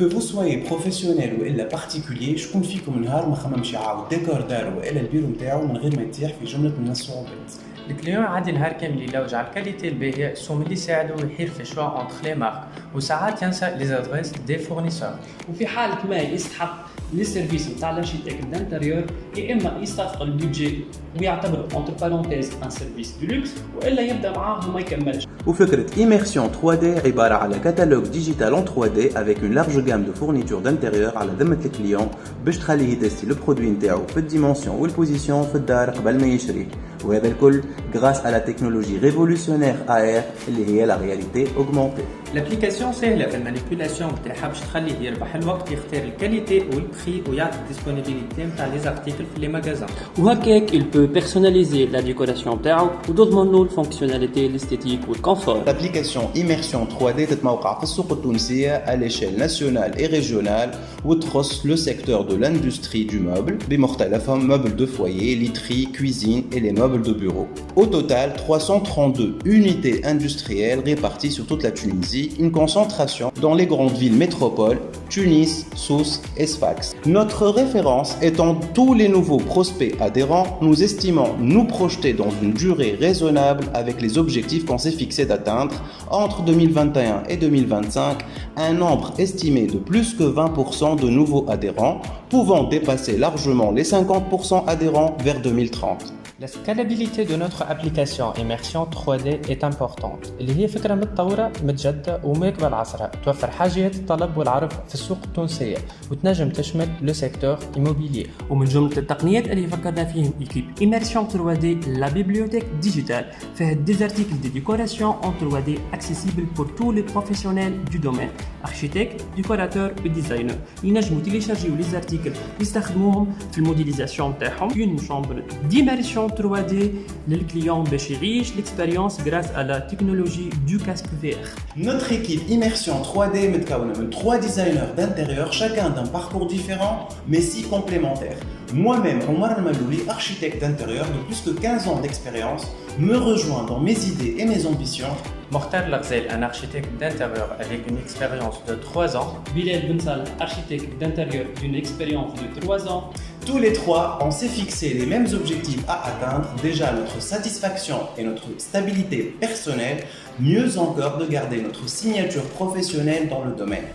Que vous soyez professionnel ou إلا particulier شكون فيكم نهار ما خممش يعاود ديكور دارو وإلا البيرو نتاعو من غير ما يطيح في جملة من الصعوبات. الكليون عادي نهار كامل يلوج على الكاليتي الباهية سوم اللي يساعدو يحير في شوا انتر لي مارك وساعات ينسى لي زادريس دي فورنيسور. وفي حالة ما يستحق لي سيرفيس نتاع الارشيتكت دانتيريور يا اما يصفق البيدجي ويعتبر اونتر بارونتيز ان سيرفيس دو لوكس والا يبدا معاه وما يكملش. وفكرة Immersion 3D عبارة على كتالوج ديجيتال en 3D avec une large gamme de fournitures d'intérieur على ذمة الكليون باش تخليه يتستي لو برودوي نتاعو في الديمونسيون والبوزيسيون في الدار قبل ما يشريه، وهذا الكل grâce à la technologie révolutionnaire AR اللي هي la réalité augmentée. الابليكاسيون سهله في المانيبيولاسيون نتاعها باش تخليه يربح الوقت يختار الكاليتي والبري ويعطي الديسبونيبيليتي نتاع لي زارتيكل في لي ماغازان. وهكاك il peut personnaliser la décoration نتاعو وتضمن له الفونكسيوناليتي الاستيتيك والكونفور. L'application Immersion 3D تتموقع في السوق التونسية à l'échelle nationale et régionale وتخص le secteur de l'industrie du meuble بمختلفهم meubles de foyer, literie, cuisine et les meubles de bureau. Au total, 332 unités industrielles réparties sur toute la Tunisie, une concentration dans les grandes villes métropoles, Tunis, Sousse et Sfax. Notre référence étant tous les nouveaux prospects adhérents, nous estimons nous projeter dans une durée raisonnable avec les objectifs qu'on s'est fixé d'atteindre entre 2021 et 2025, un nombre estimé de plus que 20% de nouveaux adhérents, pouvant dépasser largement les 50% adhérents vers 2030. La scalabilité de notre application Immersion 3D est importante اللي هي فكرة متطورة متجددة ومواكبة لعصرها توفر حاجيات الطلب والعرض في السوق التونسية وتنجم تشمل لو سيكتور immobilier. ومن جملة التقنيات اللي فكرنا فيهم équipe Immersion 3D la bibliothèque digitale فيها des articles de décoration en 3D accessibles pour tous les professionnels du domaine architectes, décorateurs et designers. ينجموا تيليشارجيو لي زارتيكل يستخدموهم في الموديليزاسيون تاعهم. Une chambre d'immersion 3D للكليون باش يعيش l'expérience grâce à la technologie du casque VR. Notre équipe Immersion 3D متكونة من 3 designers d'intérieur, chacun d'un parcours différent mais si complémentaire. Moi-même, Omar Malouli, architecte d'intérieur de plus que 15 ans d'expérience, me rejoint dans mes idées et mes ambitions. Mokhtar Lagzel, un architecte d'intérieur avec une expérience de 3 ans. Bilal Bensal, architecte d'intérieur d'une expérience de 3 ans. Tous les trois, on s'est fixé les mêmes objectifs à atteindre, déjà notre satisfaction et notre stabilité personnelle, mieux encore de garder notre signature professionnelle dans le domaine.